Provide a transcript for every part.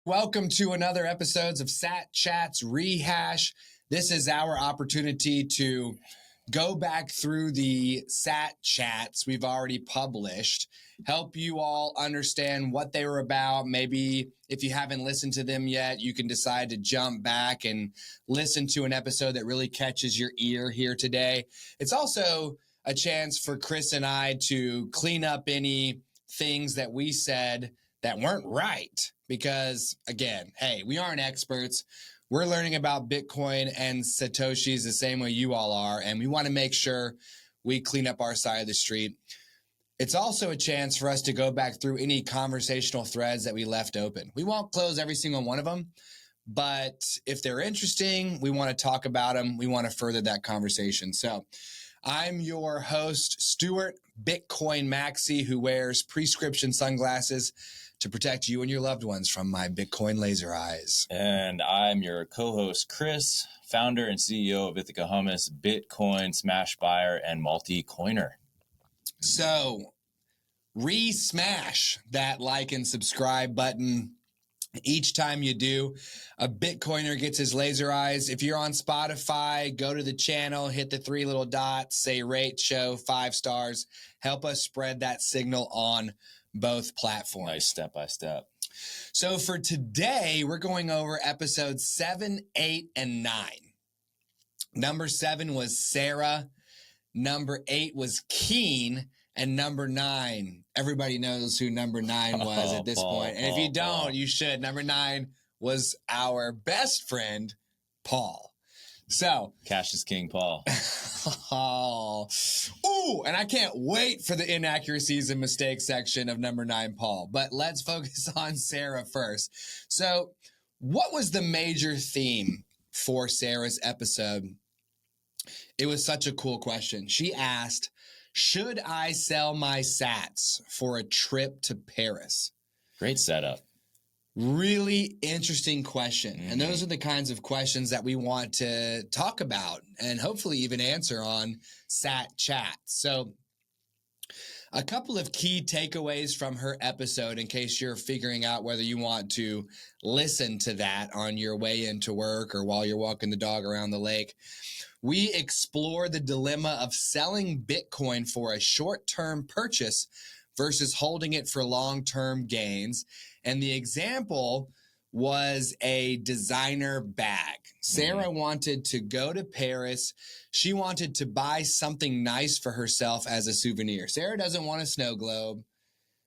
Welcome to another episode of Sat Chats ReHash. This is our opportunity to go back through the Sat Chats we've already published, help you all understand what they were about. Maybe if you haven't listened to them yet, you can decide to jump back and listen to an episode that really catches your ear here today. It's also a chance for Chris and I to clean up any things that we said that weren't right. Because again, hey, we aren't experts. We're learning about Bitcoin and Satoshis the same way you all are. And we want to make sure we clean up our side of the street. It's also a chance for us to go back through any conversational threads that we left open. We won't close every single one of them, but if they're interesting, we want to talk about them. We want to further that conversation. So I'm your host, Stuart Bitcoin Maxi, who wears prescription sunglasses to protect you and your loved ones from my Bitcoin laser eyes. And I'm your co-host, Chris, founder and CEO of Ithaca Hummus, Bitcoin smash buyer and multi-coiner. So re-smash that like and subscribe button. Each time you do, a Bitcoiner gets his laser eyes. If you're on Spotify, go to the channel, hit the three little dots, say rate, show, 5 stars. Help us spread that signal on both platforms. Nice step by step. So for today, we're going over episodes 7, 8, and 9. Number 7 was Sarah. Number 8 was Keen. And number 9, everybody knows who number 9 was at this point. And if you don't, you should. Number 9 was our best friend, Paul. So Cash is King, Paul. Ooh, and I can't wait for the inaccuracies and mistakes section of number 9, Paul. But let's focus on Sarah first. So what was the major theme for Sarah's episode? It was such a cool question. She asked, should I sell my sats for a trip to Paris? Great setup. Really interesting question. Mm-hmm. And those are the kinds of questions that we want to talk about and hopefully even answer on Sat Chat. So a couple of key takeaways from her episode in case you're figuring out whether you want to listen to that on your way into work or while you're walking the dog around the lake. We explore the dilemma of selling Bitcoin for a short-term purchase versus holding it for long-term gains. And the example was a designer bag. Sarah wanted to go to Paris. She wanted to buy something nice for herself as a souvenir. Sarah doesn't want a snow globe.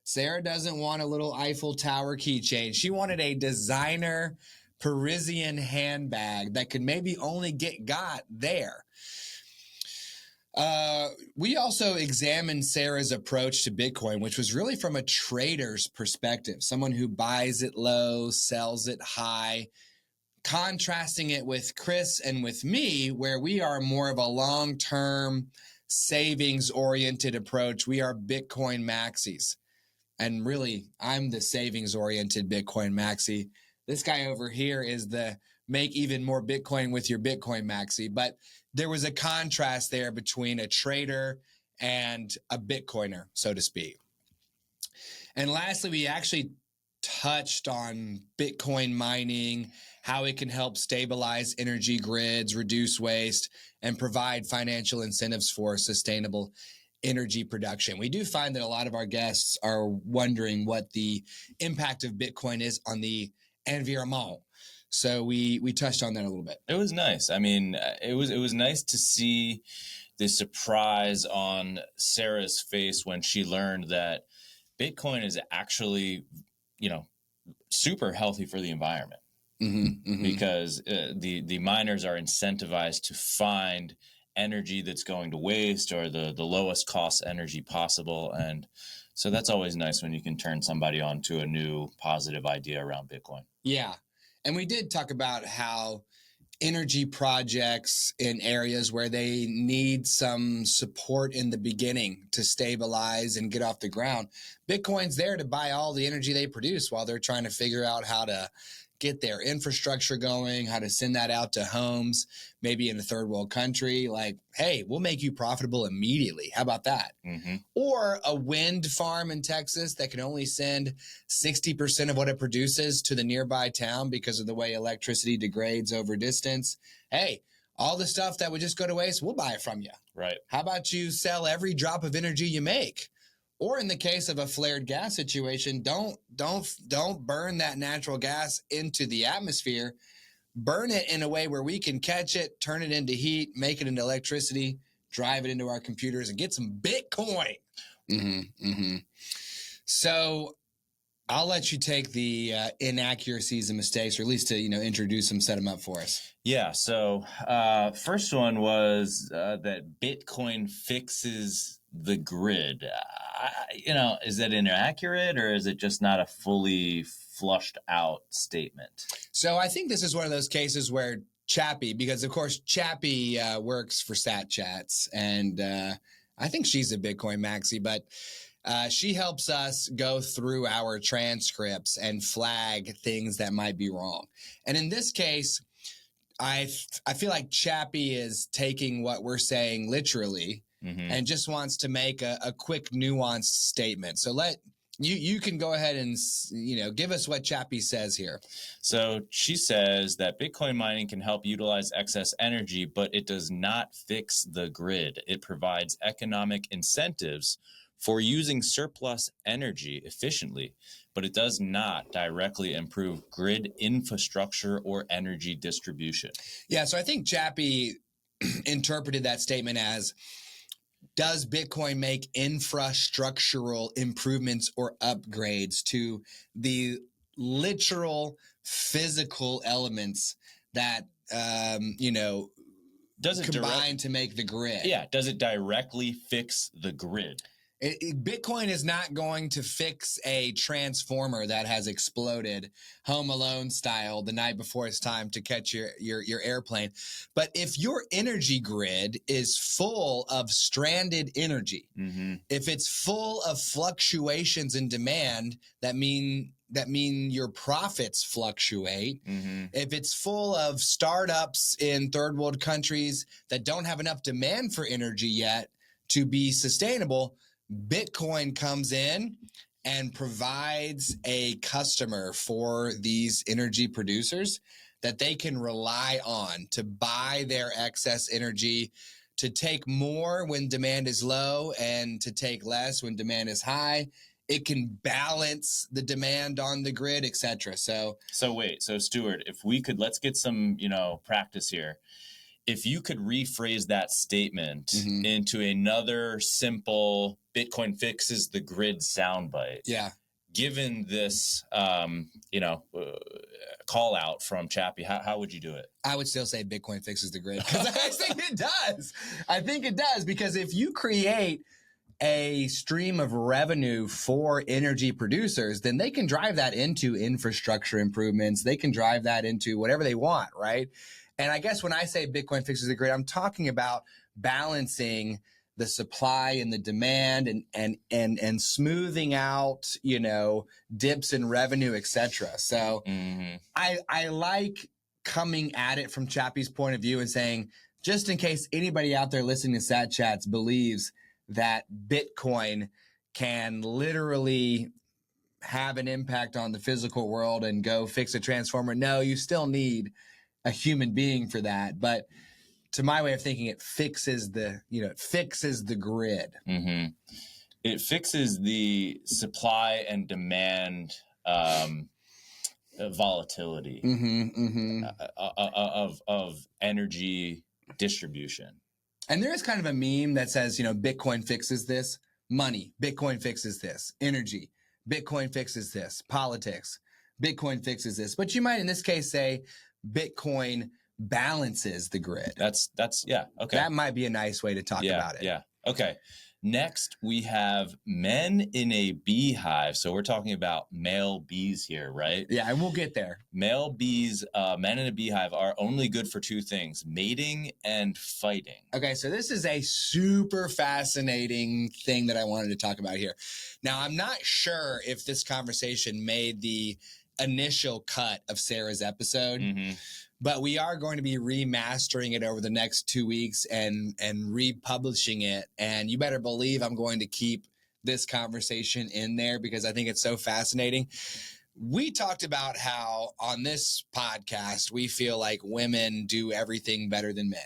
Sarah doesn't want a little Eiffel Tower keychain. She wanted a designer Parisian handbag that could maybe only got there. We also examined Sarah's approach to Bitcoin, which was really from a trader's perspective, someone who buys it low, sells it high, contrasting it with Chris and with me, where we are more of a long-term savings-oriented approach. We are Bitcoin maxis. And really, I'm the savings-oriented Bitcoin maxi. This guy over here is the make even more Bitcoin with your Bitcoin maxi. But there was a contrast there between a trader and a Bitcoiner, so to speak. And lastly, we actually touched on Bitcoin mining, how it can help stabilize energy grids, reduce waste, and provide financial incentives for sustainable energy production. We do find that a lot of our guests are wondering what the impact of Bitcoin is on the environment. So we touched on that a little bit. It was nice. I mean, it was nice to see the surprise on Sarah's face when she learned that Bitcoin is actually, super healthy for the environment. Because the miners are incentivized to find energy that's going to waste or the lowest cost energy possible. And so that's always nice when you can turn somebody on to a new positive idea around Bitcoin. Yeah. And we did talk about how energy projects in areas where they need some support in the beginning to stabilize and get off the ground, Bitcoin's there to buy all the energy they produce while they're trying to figure out how to get their infrastructure going, how to send that out to homes, maybe in a third world country. Like, hey, we'll make you profitable immediately. How about that? Mm-hmm. Or a wind farm in Texas that can only send 60% of what it produces to the nearby town because of the way electricity degrades over distance. Hey, all the stuff that would just go to waste, we'll buy it from you. Right. How about you sell every drop of energy you make? Or in the case of a flared gas situation, don't burn that natural gas into the atmosphere. Burn it in a way where we can catch it, turn it into heat, make it into electricity, drive it into our computers, and get some Bitcoin. Mm-hmm, mm-hmm. So I'll let you take the inaccuracies and mistakes, or at least to introduce them, set them up for us. Yeah. So first one was that Bitcoin fixes the grid. Is that inaccurate, or is it just not a fully flushed out statement? So I think this is one of those cases where Chappie, because of course Chappie works for Sat Chats, and I think she's a Bitcoin maxi, but she helps us go through our transcripts and flag things that might be wrong. And in this case, I feel like Chappie is taking what we're saying literally, mm-hmm. and just wants to make a quick nuanced statement. So you can go ahead and give us what Chappie says here. So she says that Bitcoin mining can help utilize excess energy, but it does not fix the grid. It provides economic incentives for using surplus energy efficiently, but it does not directly improve grid infrastructure or energy distribution. Yeah, so I think Chappie interpreted that statement as, does Bitcoin make infrastructural improvements or upgrades to the literal physical elements that, does it combine to make the grid? Yeah, does it directly fix the grid? Bitcoin is not going to fix a transformer that has exploded Home Alone style the night before it's time to catch your airplane. But if your energy grid is full of stranded energy, mm-hmm. if it's full of fluctuations in demand, that mean your profits fluctuate. Mm-hmm. If it's full of startups in third world countries that don't have enough demand for energy yet to be sustainable, Bitcoin comes in and provides a customer for these energy producers that they can rely on to buy their excess energy, to take more when demand is low and to take less when demand is high. It can balance the demand on the grid, etc. So Stuart, if we could, let's get some, practice here. If you could rephrase that statement, mm-hmm. into another simple Bitcoin fixes the grid soundbite. Yeah. Given this, call out from Chappie, how would you do it? I would still say Bitcoin fixes the grid, because I think it does. I think it does, because if you create a stream of revenue for energy producers, then they can drive that into infrastructure improvements. They can drive that into whatever they want, right? And I guess when I say Bitcoin fixes the grid, I'm talking about balancing the supply and the demand and smoothing out, dips in revenue, etc. So mm-hmm. I like coming at it from Chappie's point of view and saying, just in case anybody out there listening to Sat Chats believes that Bitcoin can literally have an impact on the physical world and go fix a transformer, no, you still need a human being for that. But to my way of thinking, it fixes the grid. Mm-hmm. It fixes the supply and demand volatility, mm-hmm, mm-hmm. Of energy distribution. And there is kind of a meme that says, Bitcoin fixes this. Money, Bitcoin fixes this. Energy, Bitcoin fixes this. Politics, Bitcoin fixes this. But you might in this case say Bitcoin balances the grid. That's yeah. Okay. That might be a nice way to talk about it. Yeah. Okay. Next, we have men in a beehive. So we're talking about male bees here, right? Yeah, and we'll get there. Male bees, men in a beehive are only good for two things: mating and fighting. Okay, so this is a super fascinating thing that I wanted to talk about here. Now, I'm not sure if this conversation made the initial cut of Sarah's episode. Mm-hmm. But we are going to be remastering it over the next 2 weeks and republishing it. And you better believe I'm going to keep this conversation in there because I think it's so fascinating. We talked about how on this podcast, we feel like women do everything better than men.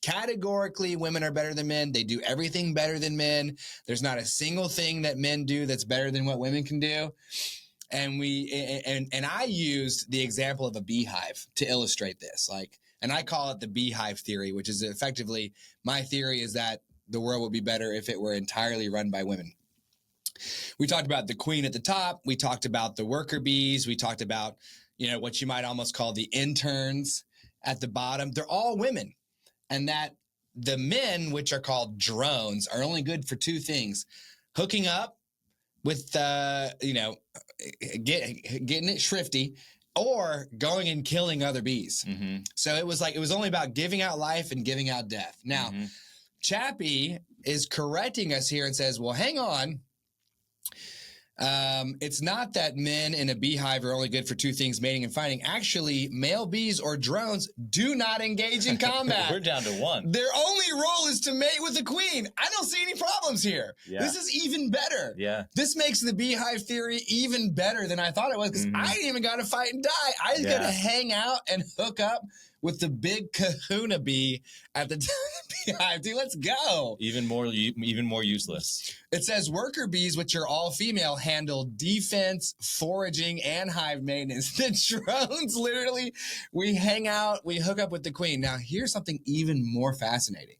Categorically, women are better than men. They do everything better than men. There's not a single thing that men do that's better than what women can do. And I used the example of a beehive to illustrate this. And I call it the beehive theory, which is effectively my theory is that the world would be better if it were entirely run by women. We talked about the queen at the top. We talked about the worker bees. We talked about, what you might almost call the interns at the bottom. They're all women. And that the men, which are called drones, are only good for two things: hooking up with, getting it shrifty, or going and killing other bees. Mm-hmm. So it was only about giving out life and giving out death. Now, Chappie is correcting us here and says, well, hang on. It's not that men in a beehive are only good for two things, mating and fighting. Actually, male bees or drones do not engage in combat. We're down to one. Their only role is to mate with the queen. I don't see any problems here. Yeah. This is even better. Yeah. This makes the beehive theory even better than I thought it was because I didn't even got to fight and die. I just got to hang out and hook up with the big kahuna bee at the beehive. Dude, let's go. Even more useless. It says worker bees, which are all female, handle defense, foraging, and hive maintenance. The drones, literally, we hang out, we hook up with the queen. Now, here's something even more fascinating.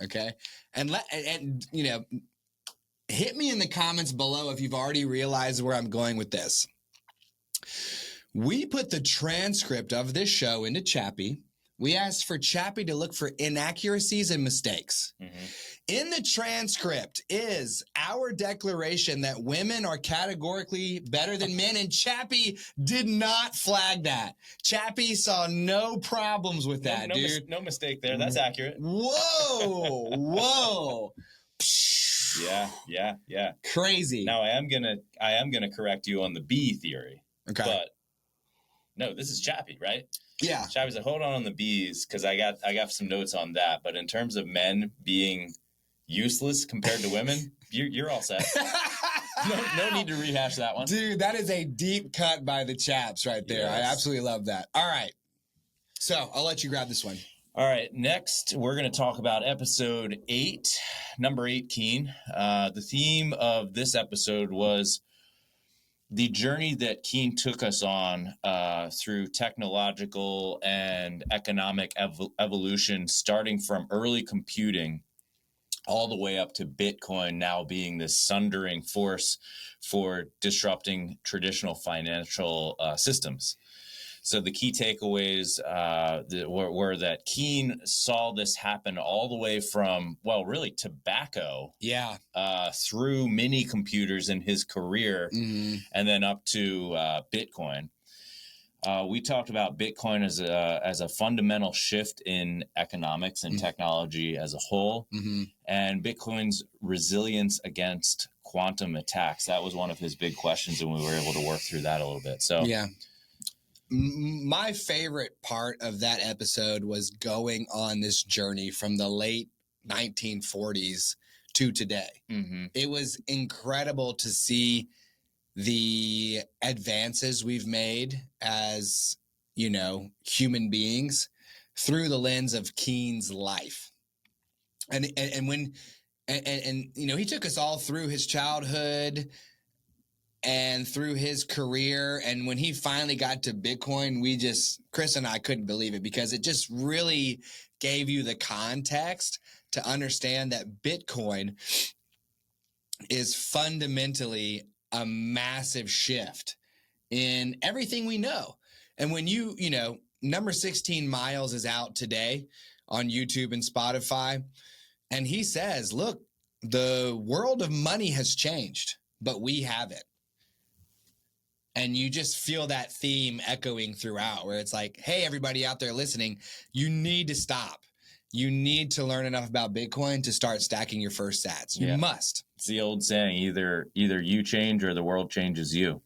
Okay? And hit me in the comments below if you've already realized where I'm going with this. We put the transcript of this show into Chappie. We asked for Chappie to look for inaccuracies and mistakes. Mm-hmm. In the transcript is our declaration that women are categorically better than men, and Chappie did not flag that. Chappie saw no problems with that, dude. No mistake there. That's accurate. Whoa. Yeah. Crazy. Now I am gonna correct you on the bee theory. Okay. But no, this is Chappie, right? Yeah. Chappie's like, hold on the bees, because I got some notes on that. But in terms of men being useless compared to women, you're all set. No need to rehash that one. Dude, that is a deep cut by the chaps right there. Yes. I absolutely love that. All right. So I'll let you grab this one. All right. Next, we're going to talk about episode 8, number 18. The theme of this episode was the journey that Keen took us on through technological and economic evolution, starting from early computing all the way up to Bitcoin now being this sundering force for disrupting traditional financial systems. So the key takeaways were that Keen saw this happen all the way from, really tobacco, through mini computers in his career, and then up to Bitcoin. We talked about Bitcoin as a fundamental shift in economics and technology as a whole, and Bitcoin's resilience against quantum attacks. That was one of his big questions, and we were able to work through that a little bit. So yeah. My favorite part of that episode was going on this journey from the late 1940s to today. Mm-hmm. It was incredible to see the advances we've made as, human beings through the lens of Keen's life. And he took us all through his childhood and through his career. And when he finally got to Bitcoin, Chris and I couldn't believe it because it just really gave you the context to understand that Bitcoin is fundamentally a massive shift in everything we know. And when number 16 Miles is out today on YouTube and Spotify, and he says, look, the world of money has changed, but we haven't. And you just feel that theme echoing throughout where it's like, hey, everybody out there listening, you need to stop. You need to learn enough about Bitcoin to start stacking your first sats. You must. It's the old saying, either you change or the world changes you.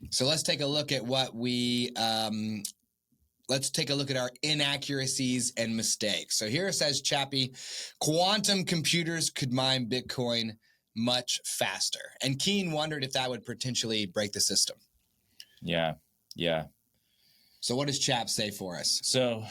So let's take a look at let's take a look at our inaccuracies and mistakes. So here it says, Chappie, quantum computers could mine Bitcoin much faster. And Keen wondered if that would potentially break the system. Yeah. So what does Chap say for us? So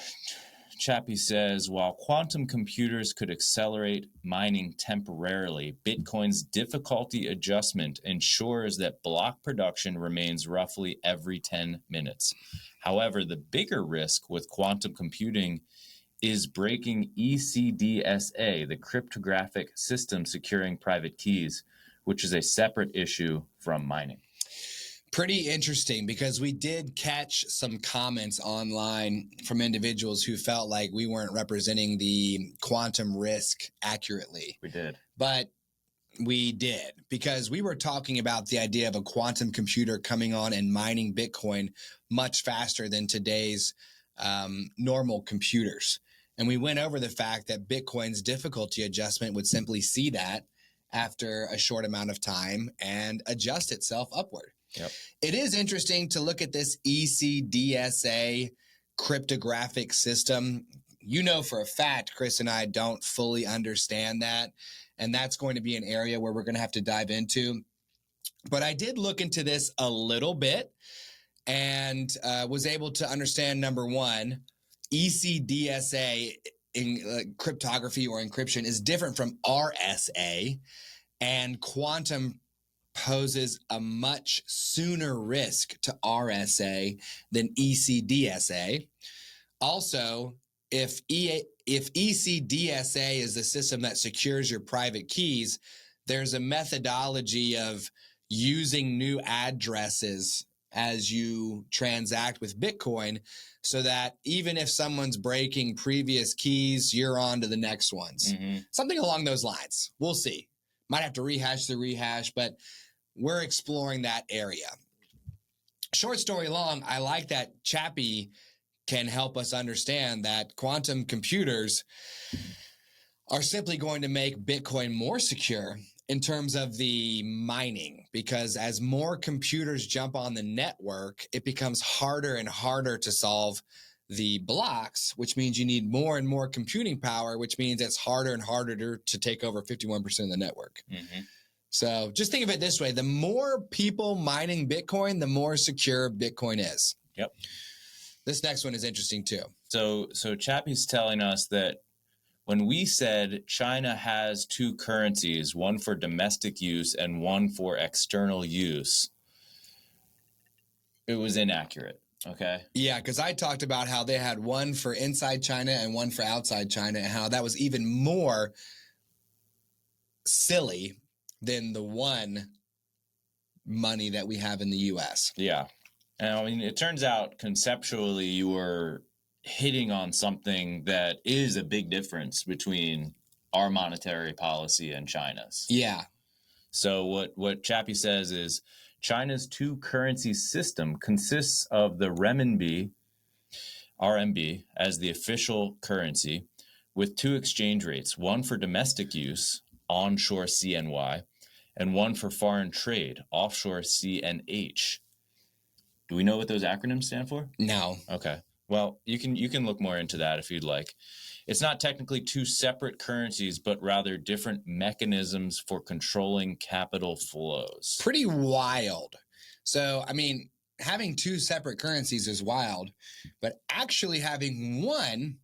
Chappie says, while quantum computers could accelerate mining temporarily, Bitcoin's difficulty adjustment ensures that block production remains roughly every 10 minutes. However, the bigger risk with quantum computing is breaking ECDSA, the cryptographic system securing private keys, which is a separate issue from mining. Pretty interesting, because we did catch some comments online from individuals who felt like we weren't representing the quantum risk accurately. We did. But we did, because we were talking about the idea of a quantum computer coming on and mining Bitcoin much faster than today's normal computers. And we went over the fact that Bitcoin's difficulty adjustment would simply see that after a short amount of time and adjust itself upward. Yep. It is interesting to look at this ECDSA cryptographic system. You know for a fact, Chris and I don't fully understand that. And that's going to be an area where we're going to have to dive into. But I did look into this a little bit and was able to understand, number one, ECDSA in cryptography or encryption is different from RSA, and quantum poses a much sooner risk to RSA than ECDSA. Also, if ECDSA is the system that secures your private keys, there's a methodology of using new addresses as you transact with Bitcoin, so that even if someone's breaking previous keys, you're on to the next ones. Mm-hmm. Something along those lines. We'll see. Might have to rehash the rehash, but we're exploring that area. Short story long, I like that Chappie can help us understand that quantum computers are simply going to make Bitcoin more secure in terms of the mining, because as more computers jump on the network, it becomes harder and harder to solve the blocks, which means you need more and more computing power, which means it's harder and harder to take over 51% of the network. Mm-hmm. So just think of it this way. The more people mining Bitcoin, the more secure Bitcoin is. Yep. This next one is interesting too. So Chappie's telling us that when we said China has two currencies, one for domestic use and one for external use, it was inaccurate. Okay. Yeah, because I talked about how they had one for inside China and one for outside China, and how that was even more silly than the one money that we have in the U.S. Yeah. And I mean, it turns out conceptually you were hitting on something that is a big difference between our monetary policy and China's. Yeah. So what Chappie says is China's two currency system consists of the renminbi, RMB, as the official currency, with two exchange rates, one for domestic use, onshore CNY, and one for foreign trade, offshore CNH. Do we know what those acronyms stand for? No. Okay. Well, you can look more into that if you'd like. It's not technically two separate currencies, but rather different mechanisms for controlling capital flows. Pretty wild. So, I mean, having two separate currencies is wild, but actually having one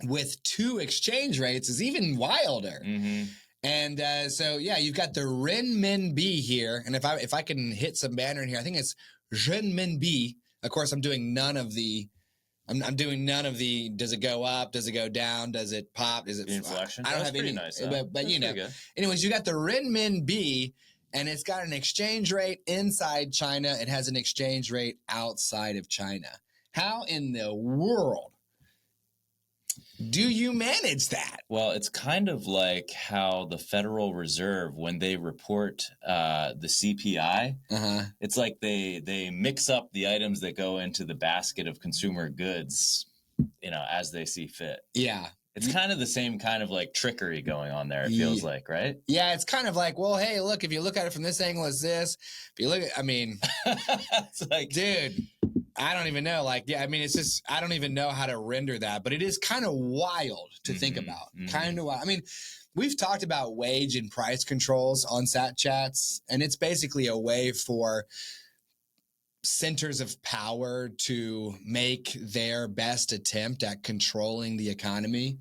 with two exchange rates is even wilder. Mm-hmm. And so, yeah, you've got the renminbi here. And if I can hit some banner in here, I think it's renminbi. Of course, I'm doing none of the, does it go up? Does it go down? Does it pop? Is it inflection? I don't have any, nice, but you know, anyways, you got the renminbi, and it's got an exchange rate inside China. It has an exchange rate outside of China. How in the world do you manage that? Well, it's kind of like how the Federal Reserve, when they report the CPI, it's like they mix up the items that go into the basket of consumer goods, as they see fit. Yeah. It's kind of the same kind of like trickery going on there, it feels like, right? Yeah, it's kind of like, well, hey, look, if you look at it from this angle, it's this. If you look at, I mean, it's like, dude, I don't even know. Like, yeah, I mean, it's just, I don't even know how to render that, but it is kind of wild to think about. Kind of wild. I mean, we've talked about wage and price controls on Sat Chats, and it's basically a way for centers of power to make their best attempt at controlling the economy.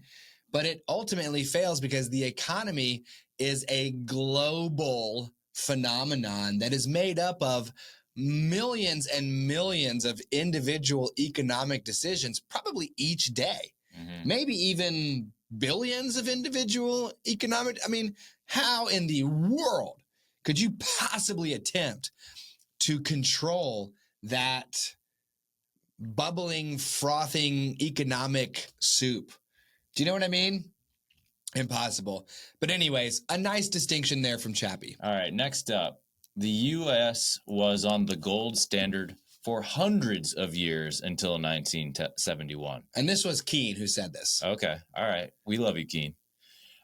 But it ultimately fails because the economy is a global phenomenon that is made up of millions and millions of individual economic decisions, probably each day, maybe even billions of individual economic. I mean, how in the world could you possibly attempt to control that bubbling, frothing economic soup? Do you know what I mean? Impossible. But anyways, a nice distinction there from Chappie. All right, next up, the U.S. was on the gold standard for hundreds of years until 1971. And this was Keene who said this. Okay, all right. We love you, Keene.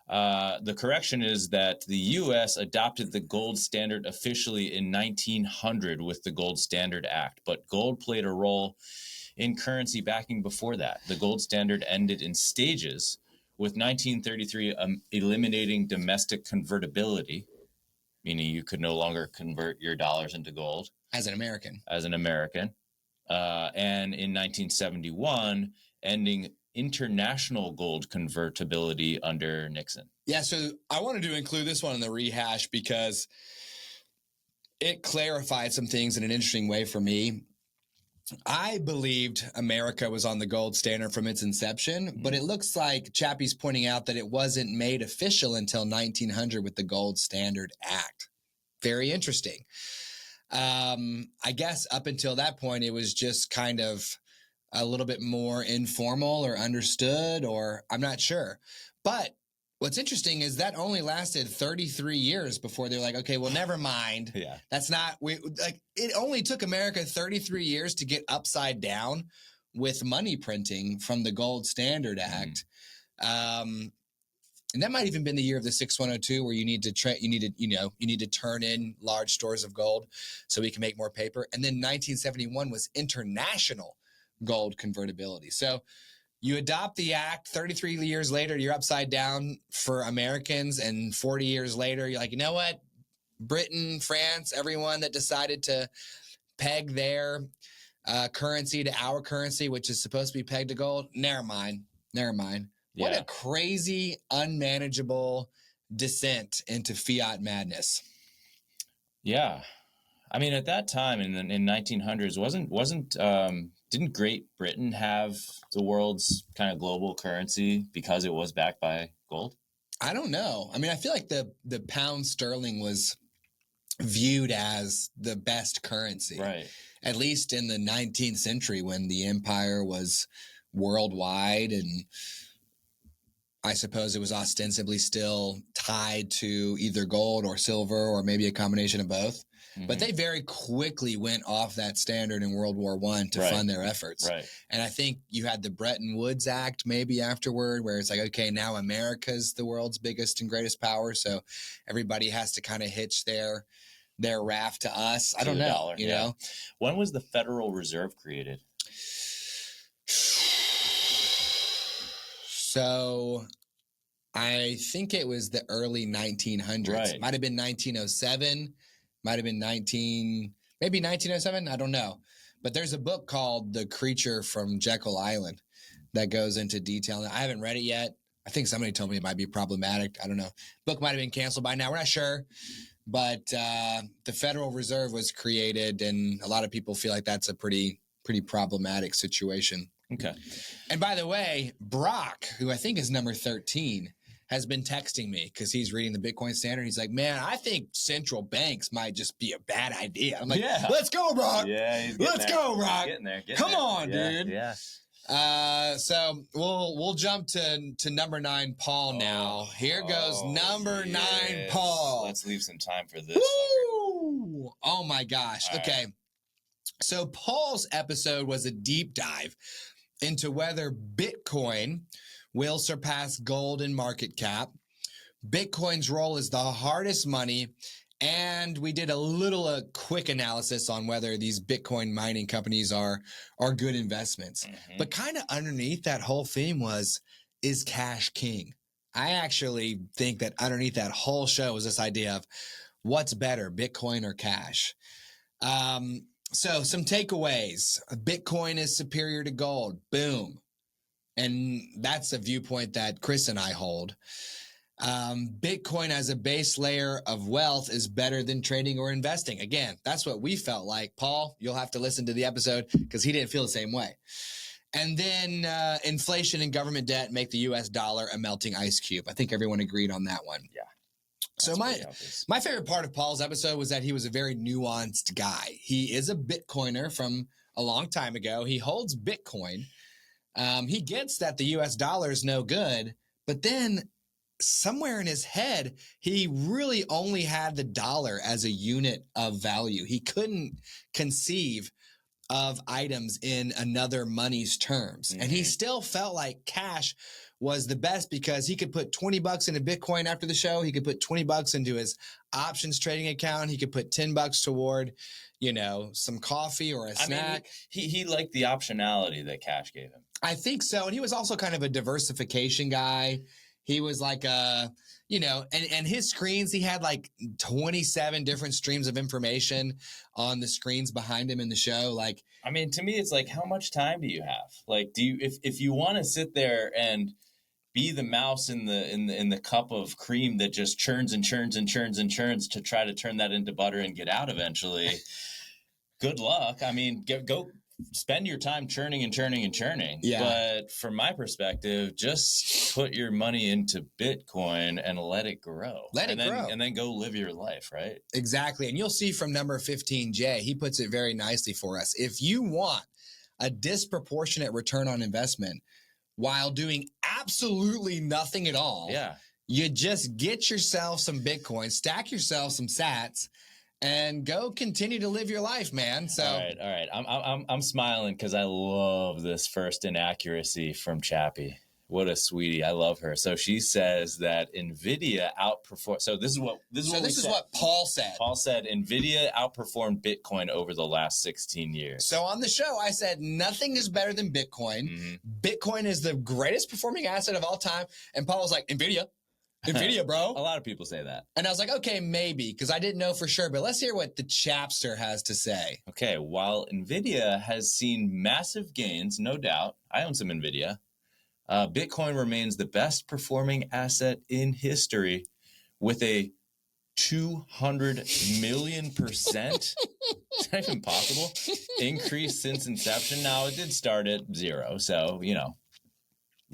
The correction is that the U.S. adopted the gold standard officially in 1900 with the Gold Standard Act, but gold played a role in currency backing before that. The gold standard ended in stages, with 1933 eliminating domestic convertibility, meaning you could no longer convert your dollars into gold. As an American. And in 1971, ending international gold convertibility under Nixon. Yeah, so I wanted to include this one in the rehash because it clarified some things in an interesting way for me. I believed America was on the gold standard from its inception, but it looks like Chappie's pointing out that it wasn't made official until 1900 with the Gold Standard Act. Very interesting. I guess up until that point, it was just kind of a little bit more informal or understood, or I'm not sure. But what's interesting is that only lasted 33 years before they're like, okay, well, never mind. Yeah. That's not, it only took America 33 years to get upside down with money printing from the Gold Standard Act. And that might even been the year of the 6102 where you need to turn in large stores of gold so we can make more paper. And then 1971 was international gold convertibility. So you adopt the act, 33 years later, you're upside down for Americans, and 40 years later, you're like, you know what? Britain, France, everyone that decided to peg their currency to our currency, which is supposed to be pegged to gold, never mind. Yeah. What a crazy, unmanageable descent into fiat madness. Yeah. I mean, at that time in 1900s, didn't Great Britain have the world's kind of global currency because it was backed by gold? I don't know. I mean, I feel like the pound sterling was viewed as the best currency. Right. At least in the 19th century when the empire was worldwide, and I suppose it was ostensibly still tied to either gold or silver or maybe a combination of both. But they very quickly went off that standard in World War I to fund their efforts. Right. And I think you had the Bretton Woods Act maybe afterward, where it's like, okay, now America's the world's biggest and greatest power, so everybody has to kind of hitch their raft to us. I don't know. You know? When was the Federal Reserve created? So I think it was the early 1900s. Right. Might have been 1907. Might have been 1907. I don't know. But there's a book called The Creature from Jekyll Island that goes into detail. I haven't read it yet. I think somebody told me it might be problematic. I don't know. Book might have been canceled by now. We're not sure. But the Federal Reserve was created, and a lot of people feel like that's a pretty problematic situation. Okay. And by the way, Brock, who I think is number 13, has been texting me because he's reading the Bitcoin Standard. He's like, man, I think central banks might just be a bad idea. I'm like, let's go, Brock. Yeah, let's go, Brock. Getting there. Come on, dude. Yeah. So we'll jump to number 9, Paul now. Here goes number 9, Paul. Let's leave some time for this. Woo! Oh my gosh. All okay. Right. So Paul's episode was a deep dive into whether Bitcoin will surpass gold in market cap. Bitcoin's role is the hardest money. And we did a quick analysis on whether these Bitcoin mining companies are good investments. Mm-hmm. But kind of underneath that whole theme is cash king? I actually think that underneath that whole show is this idea of what's better, Bitcoin or cash? So some takeaways. Bitcoin is superior to gold. Boom. And that's a viewpoint that Chris and I hold. Bitcoin as a base layer of wealth is better than trading or investing. Again, that's what we felt like. Paul, you'll have to listen to the episode because he didn't feel the same way. And then inflation and government debt make the U.S. dollar a melting ice cube. I think everyone agreed on that one. Yeah. So my favorite part of Paul's episode was that he was a very nuanced guy. He is a Bitcoiner from a long time ago. He holds Bitcoin. He gets that the U.S. dollar is no good, but then somewhere in his head, he really only had the dollar as a unit of value. He couldn't conceive of items in another money's terms. Mm-hmm. And he still felt like cash was the best because he could put $20 into Bitcoin after the show. He could put $20 into his options trading account. He could put $10 toward, some coffee or a snack. He liked the optionality that cash gave him. I think so. And he was also kind of a diversification guy. He was like and his screens, he had like 27 different streams of information on the screens behind him in the show. Like, to me, it's like, how much time do you have? Like, if you want to sit there and be the mouse in the cup of cream that just churns and churns and churns and churns to try to turn that into butter and get out eventually, good luck. Go spend your time churning and churning and churning. Yeah. But from my perspective, just put your money into Bitcoin and let it grow. And then go live your life, right? Exactly. And you'll see from number 15J, he puts it very nicely for us. If you want a disproportionate return on investment while doing absolutely nothing at all, you just get yourself some Bitcoin, stack yourself some sats, and go continue to live your life, man. So, all right. I'm smiling because I love this first inaccuracy from Chappie. What a sweetie! I love her. So she says that Nvidia outperformed. So this is what Paul said. Paul said Nvidia outperformed Bitcoin over the last 16 years. So on the show, I said nothing is better than Bitcoin. Mm-hmm. Bitcoin is the greatest performing asset of all time, and Paul was like, Nvidia, bro. A lot of people say that. And I was like, okay, maybe, because I didn't know for sure. But let's hear what the Chapster has to say. Okay, while Nvidia has seen massive gains, no doubt, I own some Nvidia, Bitcoin remains the best performing asset in history with a 200 million%. Is that even possible? Increase since inception. Now, it did start at 0, so, You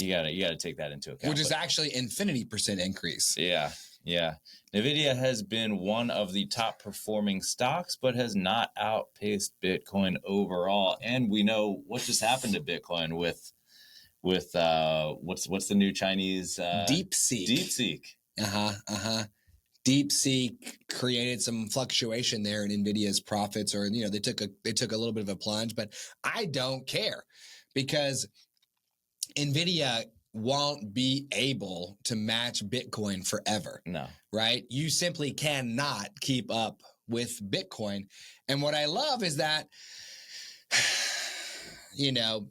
gotta take that into account. Which is actually infinity% increase. Yeah. Nvidia has been one of the top performing stocks, but has not outpaced Bitcoin overall. And we know what just happened to Bitcoin with what's the new Chinese DeepSeek. DeepSeek created some fluctuation there in Nvidia's profits, or they took a little bit of a plunge, but I don't care because Nvidia won't be able to match Bitcoin forever. No. Right? You simply cannot keep up with Bitcoin. And what I love is that,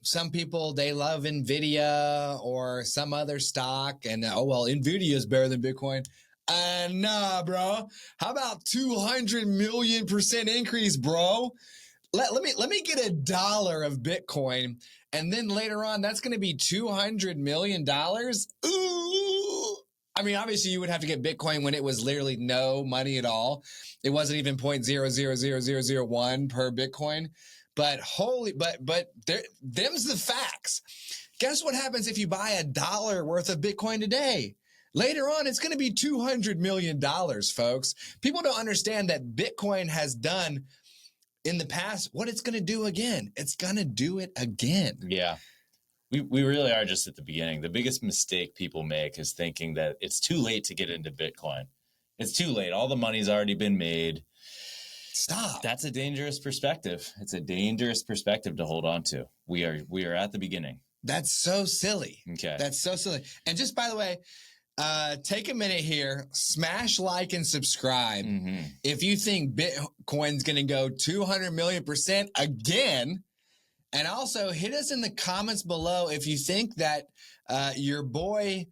some people, they love Nvidia or some other stock and, Nvidia is better than Bitcoin. Nah, bro. How about 200 million% increase, bro? Let me get $1 of Bitcoin, and then later on, that's going to be $200 million. Ooh! Obviously, you would have to get Bitcoin when it was literally no money at all. It wasn't even 0.000001 per Bitcoin. But them's the facts. Guess what happens if you buy $1 worth of Bitcoin today? Later on, it's going to be $200 million, folks. People don't understand that Bitcoin has done in the past what it's going to do again. It's going to do it again. Yeah. We really are just at the beginning. The biggest mistake people make is thinking that it's too late to get into Bitcoin. It's too late. All the money's already been made. Stop. That's a dangerous perspective. It's a dangerous perspective to hold on to. We are at the beginning. That's so silly. Okay. That's so silly. And just by the way, take a minute here, smash like and subscribe. If you think Bitcoin's going to go 200 million% again, and also hit us in the comments below if you think that your boy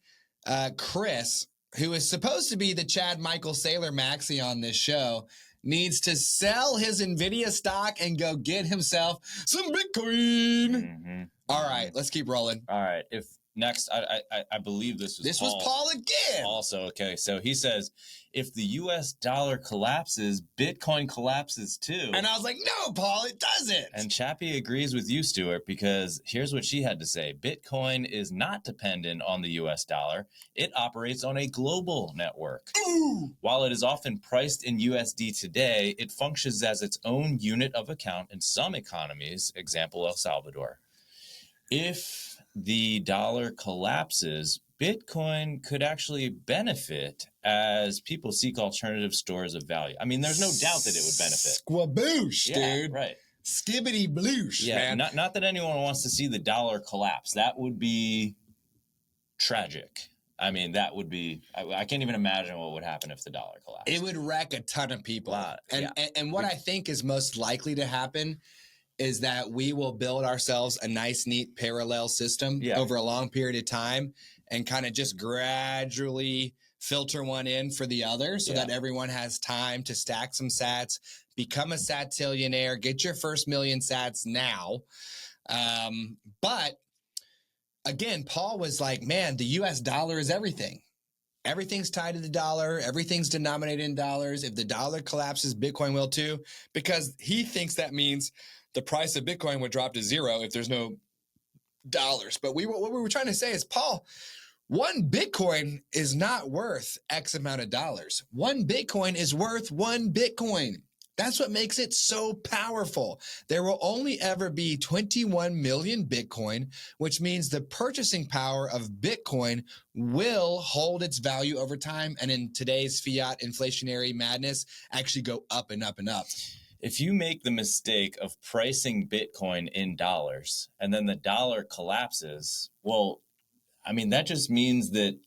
Chris, who is supposed to be the Chad Michael Sailor Maxi on this show, needs to sell his Nvidia stock and go get himself some Bitcoin. All right, let's keep rolling. All right. If next, I believe this was Paul again. Also, okay. So he says, if the U.S. dollar collapses, Bitcoin collapses too. And I was like, no, Paul, it doesn't. And Chappie agrees with you, Stuart, because here's what she had to say. Bitcoin is not dependent on the U.S. dollar. It operates on a global network. Ooh. While it is often priced in USD today, it functions as its own unit of account in some economies, example, El Salvador. If the dollar collapses, Bitcoin could actually benefit as people seek alternative stores of value. I mean, there's no doubt that it would benefit. Squaboosh, dude. Right. Skibbity bloosh, man. Not that anyone wants to see the dollar collapse. That would be tragic. I mean, that would be, I can't even imagine what would happen if the dollar collapsed. It would wreck a ton of people. Yeah. And what I think is most likely to happen is that we will build ourselves a nice, neat parallel system over a long period of time and kind of just gradually filter one in for the other so that everyone has time to stack some sats, become a satillionaire, get your first million sats now. But again, Paul was like, man, the US dollar is everything. Everything's tied to the dollar. Everything's denominated in dollars. If the dollar collapses, Bitcoin will too, because he thinks that means the price of Bitcoin would drop to zero if there's no dollars. But what we were trying to say is, Paul, one Bitcoin is not worth X amount of dollars. One Bitcoin is worth one Bitcoin. That's what makes it so powerful. There will only ever be 21 million Bitcoin, which means the purchasing power of Bitcoin will hold its value over time. And in today's fiat inflationary madness, actually go up and up and up. If you make the mistake of pricing Bitcoin in dollars and then the dollar collapses, well, I mean, that just means that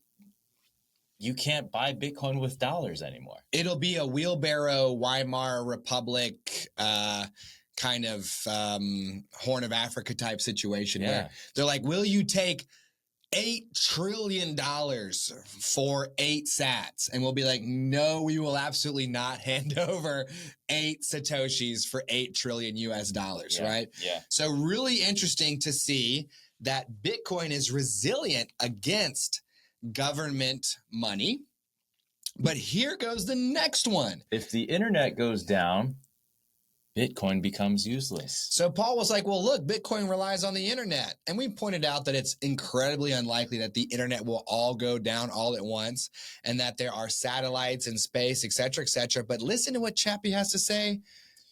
you can't buy Bitcoin with dollars anymore. It'll be a wheelbarrow Weimar Republic kind of Horn of Africa type situation where they're like, will you take $8 trillion for 8 sats? And we'll be like, no, we will absolutely not hand over 8 Satoshis for 8 trillion US dollars, right? Yeah. So really interesting to see that Bitcoin is resilient against government money. But here goes the next one. If the internet goes down, Bitcoin becomes useless. So Paul was like, well, look, Bitcoin relies on the internet. And we pointed out that it's incredibly unlikely that the internet will all go down all at once and that there are satellites in space, et cetera, et cetera. But listen to what Chappie has to say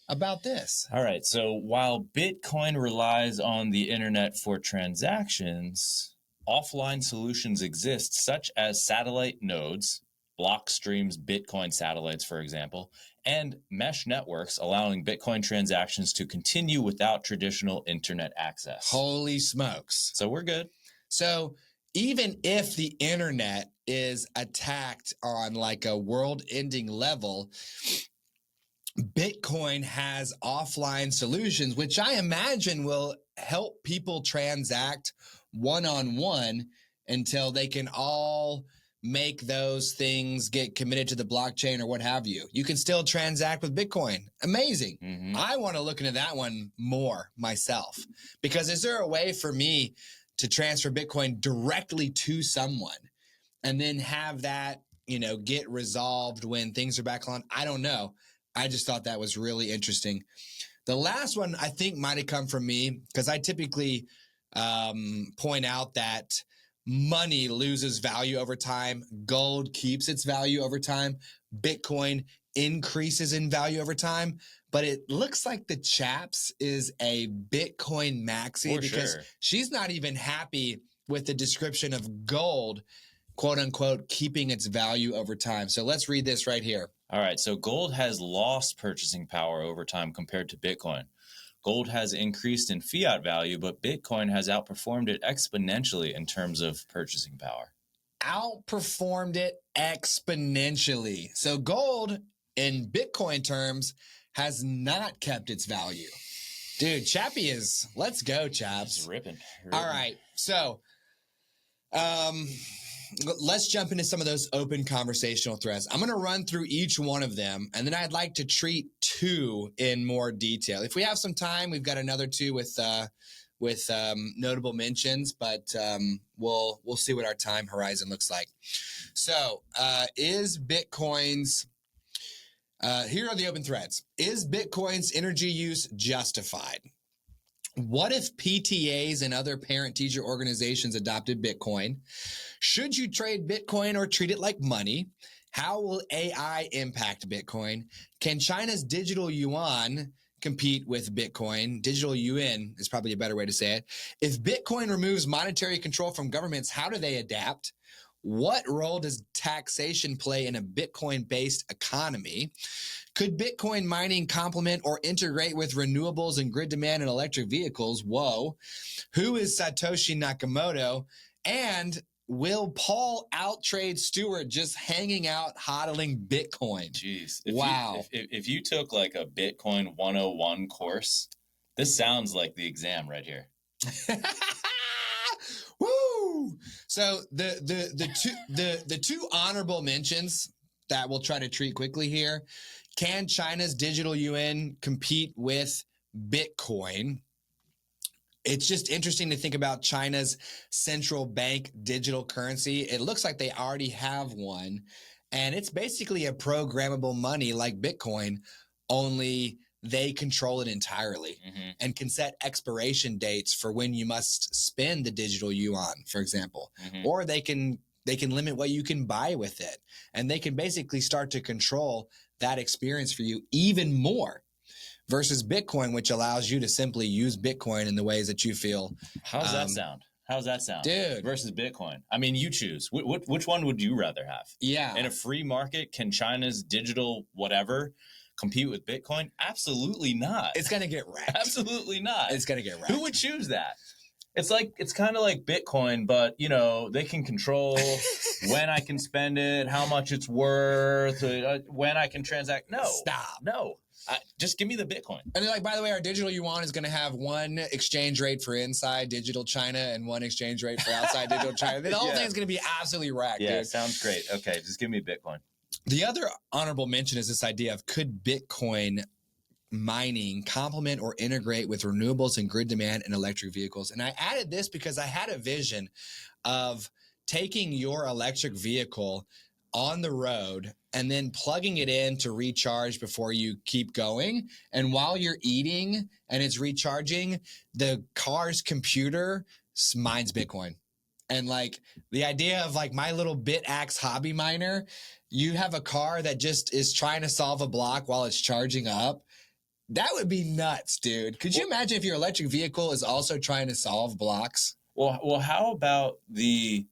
about this. All right. So while Bitcoin relies on the internet for transactions, offline solutions exist, such as satellite nodes, Blockstream's Bitcoin satellites, for example, and mesh networks allowing Bitcoin transactions to continue without traditional internet access. Holy smokes. So we're good. So even if the internet is attacked on like a world-ending level, Bitcoin has offline solutions, which I imagine will help people transact one-on-one until they can all make those things get committed to the blockchain or what have you. You can still transact with Bitcoin. Amazing. I want to look into that one more myself, because is there a way for me to transfer Bitcoin directly to someone and then have that, you know, get resolved when things are back on? I don't know. I just thought that was really interesting. The last one I think might have come from me, because I typically point out that money loses value over time. Gold keeps its value over time. Bitcoin increases in value over time. But it looks like the Chaps is a Bitcoin maxi, because she's not even happy with the description of gold, quote unquote, keeping its value over time. So let's read this right here. All right. So gold has lost purchasing power over time compared to Bitcoin. Gold has increased in fiat value, but Bitcoin has outperformed it exponentially in terms of purchasing power. Outperformed it exponentially. So gold in Bitcoin terms has not kept its value. Dude, Chappie is, let's go, Chaps. It's ripping. All right. So, let's jump into some of those open conversational threads. I'm going to run through each one of them, and then I'd like to treat two in more detail. If we have some time, we've got another two with notable mentions, but we'll see what our time horizon looks like. So, is Bitcoin's here are the open threads. Is Bitcoin's energy use justified? What if PTAs and other parent-teacher organizations adopted Bitcoin? Should you trade Bitcoin or treat it like money? How will AI impact Bitcoin? Can China's digital yuan compete with Bitcoin? Digital yuan is probably a better way to say it. If Bitcoin removes monetary control from governments, how do they adapt? What role does taxation play in a Bitcoin-based economy? Could Bitcoin mining complement or integrate with renewables and grid demand in electric vehicles? Whoa. Who is Satoshi Nakamoto? And will Paul outtrade Stewart just hanging out hodling Bitcoin? Jeez. Wow. If you took like a Bitcoin 101 course, this sounds like the exam right here. Woo! So the two honorable mentions that we'll try to treat quickly here. Can China's digital yuan compete with Bitcoin? It's just interesting to think about China's central bank digital currency. It looks like they already have one, and it's basically a programmable money like Bitcoin, only they control it entirely and can set expiration dates for when you must spend the digital yuan, for example, or they can limit what you can buy with it, and they can basically start to control that experience for you even more versus Bitcoin, which allows you to simply use Bitcoin in the ways that you feel. How's that sound? How's that sound? Dude. Versus Bitcoin. I mean, you choose. Which one would you rather have? Yeah. In a free market, can China's digital whatever compete with Bitcoin? Absolutely not. It's going to get wrecked. Absolutely not. It's going to get wrecked. Who would choose that? It's kind of like Bitcoin, but they can control when I can spend it, how much it's worth, when I can transact. No, stop. No, just give me the Bitcoin. And they're like, by the way, our digital yuan is going to have one exchange rate for inside digital China and one exchange rate for outside digital China. The whole thing's going to be absolutely wrecked. Yeah, dude. Sounds great. Okay, just give me Bitcoin. The other honorable mention is this idea of could Bitcoin mining complement or integrate with renewables and grid demand in electric vehicles. And I added this because I had a vision of taking your electric vehicle on the road and then plugging it in to recharge before you keep going. And while you're eating and it's recharging, the car's computer mines Bitcoin. And like the idea of like my little BitAxe hobby miner, you have a car that just is trying to solve a block while it's charging up. That would be nuts, dude. Could you imagine if your electric vehicle is also trying to solve blocks? Well, how about the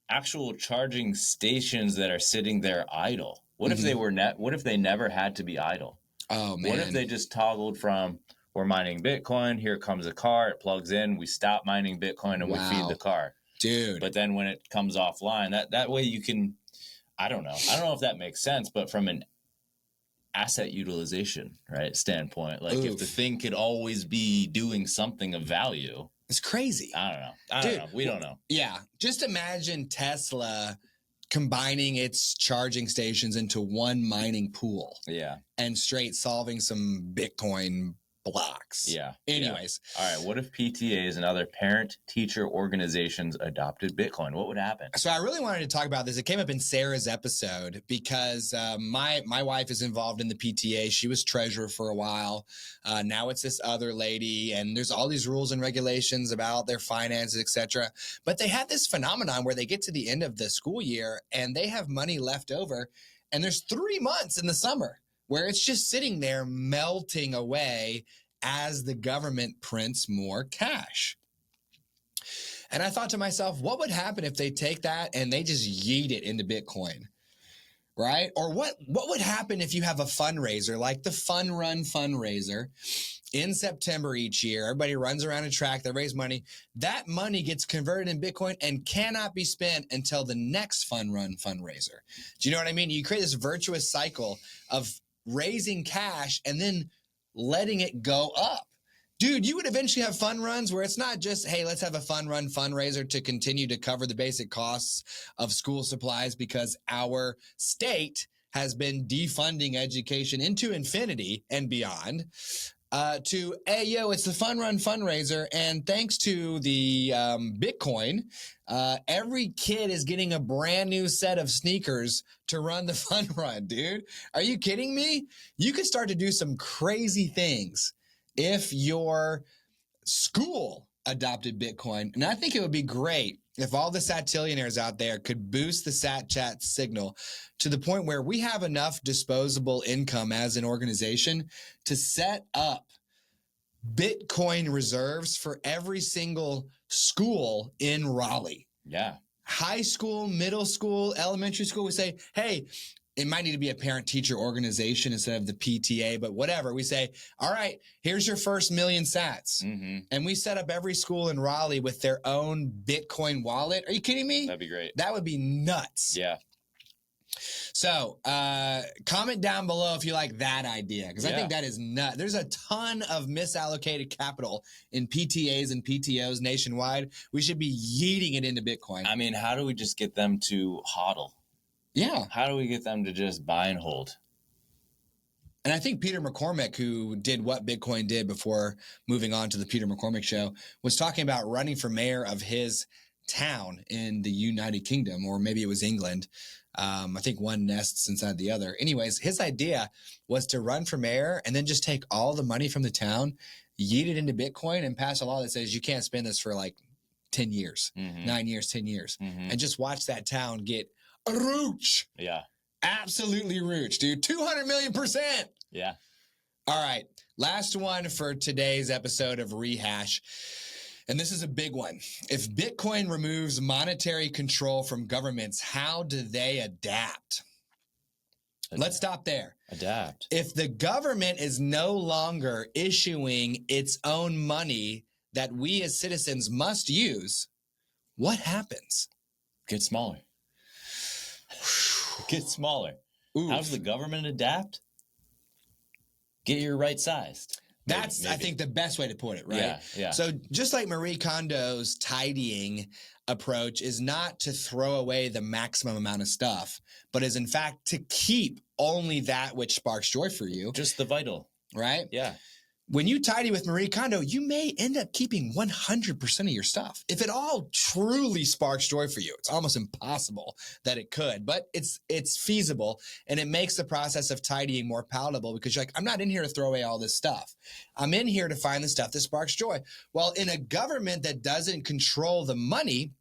actual charging stations that are sitting there idle? What if they were what if they never had to be idle? Oh man. What if they just toggled from we're mining Bitcoin, here comes a car, it plugs in, we stop mining Bitcoin and we feed the car. Dude. But then when it comes offline, that way you can I don't know if that makes sense, but from an asset utilization, standpoint, like if the thing could always be doing something of value. It's crazy. I don't know. We don't know. Yeah. Just imagine Tesla combining its charging stations into one mining pool. Yeah. And straight solving some Bitcoin blocks. Yeah. Anyways. Yeah. All right. What if PTAs and other parent-teacher organizations adopted Bitcoin? What would happen? So I really wanted to talk about this. It came up in Sarah's episode because my wife is involved in the PTA. She was treasurer for a while. Now it's this other lady, and there's all these rules and regulations about their finances, etc. But they had this phenomenon where they get to the end of the school year and they have money left over, and there's 3 months in the summer where it's just sitting there melting away as the government prints more cash. And I thought to myself, what would happen if they take that and they just yeet it into Bitcoin, right? Or what would happen if you have a fundraiser like the Fun Run fundraiser, in September each year. Everybody runs around a track. They raise money. That money gets converted in Bitcoin and cannot be spent until the next fun run fundraiser. Do you know what I mean? You create this virtuous cycle of raising cash and then letting it go up. Dude, you would eventually have fun runs where it's not just, hey, let's have a fun run fundraiser to continue to cover the basic costs of school supplies because our state has been defunding education into infinity and beyond. To, hey, yo, it's the fun run fundraiser. And thanks to the Bitcoin, every kid is getting a brand new set of sneakers to run the fun run, dude. Are you kidding me? You could start to do some crazy things if your school adopted Bitcoin. And I think it would be great if all the Satillionaires out there could boost the Sat Chat signal to the point where we have enough disposable income as an organization to set up Bitcoin reserves for every single school in Raleigh. Yeah. High school, middle school, elementary school, we say, hey, it might need to be a parent-teacher organization instead of the PTA, but whatever. We say, all right, here's your first million sats. Mm-hmm. And we set up every school in Raleigh with their own Bitcoin wallet. Are you kidding me? That'd be great. That would be nuts. Yeah. So comment down below if you like that idea, because I think that is nuts. There's a ton of misallocated capital in PTAs and PTOs nationwide. We should be yeeting it into Bitcoin. I mean, how do we just get them to hodl? Yeah. How do we get them to just buy and hold? And I think Peter McCormick, who did What Bitcoin Did before moving on to the Peter McCormick Show, was talking about running for mayor of his town in the United Kingdom, or maybe it was England. I think one nests inside the other. Anyways, his idea was to run for mayor and then just take all the money from the town, yeet it into Bitcoin, and pass a law that says you can't spend this for like 10 years, 9 years, 10 years, and just watch that town get rooch. Yeah. Absolutely rooch, dude. 200 million%. Yeah. All right. Last one for today's episode of Rehash. And this is a big one. If Bitcoin removes monetary control from governments, how do they adapt? Let's stop there. Adapt. If the government is no longer issuing its own money that we as citizens must use, what happens? Get smaller. Get smaller. Oof. How does the government adapt? Get your right sized. That's, maybe. I think, the best way to put it, right? Yeah, yeah. So just like Marie Kondo's tidying approach is not to throw away the maximum amount of stuff, but is in fact to keep only that which sparks joy for you. Just the vital. Right? Yeah. When you tidy with Marie Kondo, you may end up keeping 100% of your stuff. If it all truly sparks joy for you, it's almost impossible that it could, but it's feasible, and it makes the process of tidying more palatable because you're like, I'm not in here to throw away all this stuff. I'm in here to find the stuff that sparks joy. Well, in a government that doesn't control the money,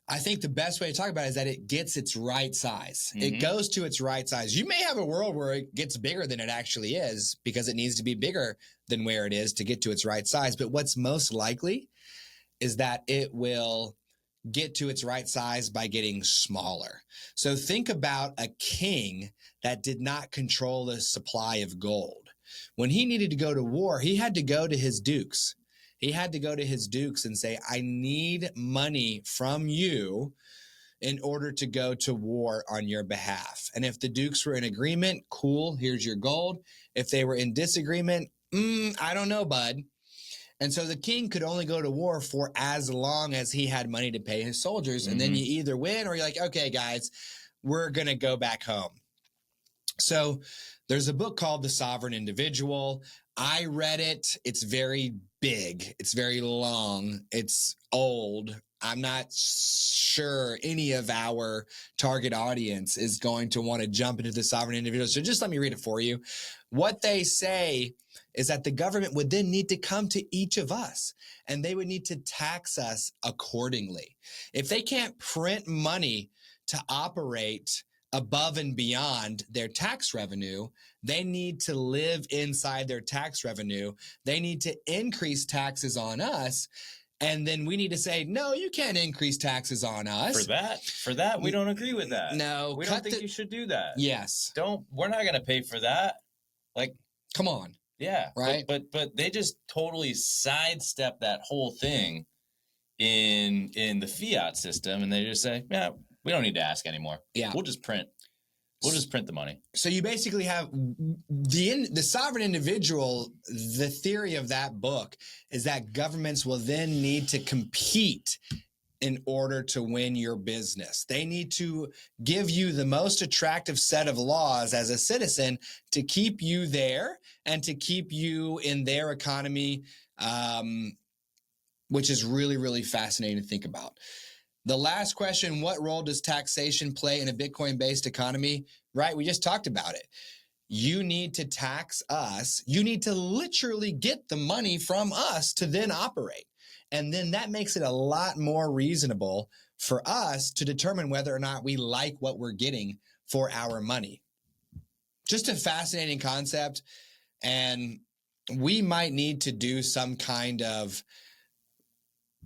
I think the best way to talk about it is that it gets its right size. It goes to its right size. You may have a world where it gets bigger than it actually is because it needs to be bigger than where it is to get to its right size. But what's most likely is that it will get to its right size by getting smaller. So think about a king that did not control the supply of gold. When he needed to go to war, he had to go to his dukes. He had to go to his dukes and say, I need money from you in order to go to war on your behalf. And if the dukes were in agreement, cool, here's your gold. If they were in disagreement, I don't know, bud. And so the king could only go to war for as long as he had money to pay his soldiers. And then you either win or you're like, okay, guys, we're going to go back home. So there's a book called The Sovereign Individual. I read it. It's very big. It's very long. It's old. I'm not sure any of our target audience is going to want to jump into The Sovereign Individual. So just let me read it for you. What they say is that the government would then need to come to each of us and they would need to tax us accordingly. If they can't print money to operate above and beyond their tax revenue, they need to live inside their tax revenue. They need to increase taxes on us. And then we need to say, no, you can't increase taxes on us. For that, we don't agree with that. No. We don't think you should do that. Yes. We're not going to pay for that. Like, come on. Yeah. Right. But they just totally sidestep that whole thing in the fiat system, and they just say, yeah, we don't need to ask anymore. Yeah. We'll just print the money. So you basically have the sovereign individual. The theory of that book is that governments will then need to compete in order to win your business. They need to give you the most attractive set of laws as a citizen to keep you there and to keep you in their economy, which is really, really fascinating to think about. The last question, what role does taxation play in a Bitcoin-based economy? Right, we just talked about it. You need to tax us. You need to literally get the money from us to then operate. And then that makes it a lot more reasonable for us to determine whether or not we like what we're getting for our money. Just a fascinating concept. And we might need to do some kind of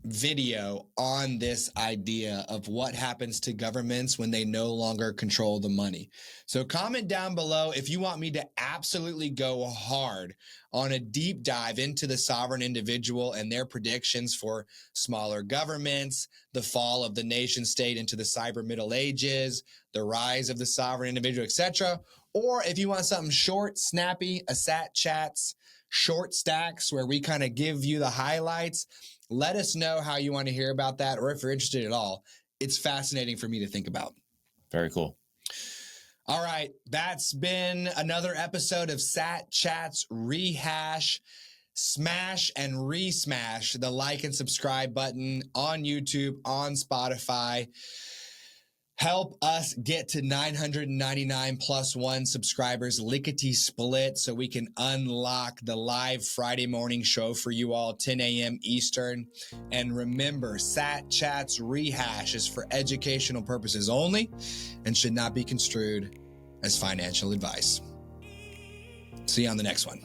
video on this idea of what happens to governments when they no longer control the money. So comment down below if you want me to absolutely go hard on a deep dive into the sovereign individual and their predictions for smaller governments, the fall of the nation state into the cyber middle ages, the rise of the sovereign individual, etc. Or if you want something short, snappy, a Sat Chats short stacks where we kind of give you the highlights. Let us know how you want to hear about that, or if you're interested at all. It's fascinating for me to think about. Very cool. All right. That's been another episode of Sat Chats Rehash. Smash and re-smash the like and subscribe button on YouTube, on Spotify. Help us get to 999 plus one subscribers, lickety split, so we can unlock the live Friday morning show for you all, 10 a.m. Eastern. And remember, Sat Chats Rehash is for educational purposes only and should not be construed as financial advice. See you on the next one.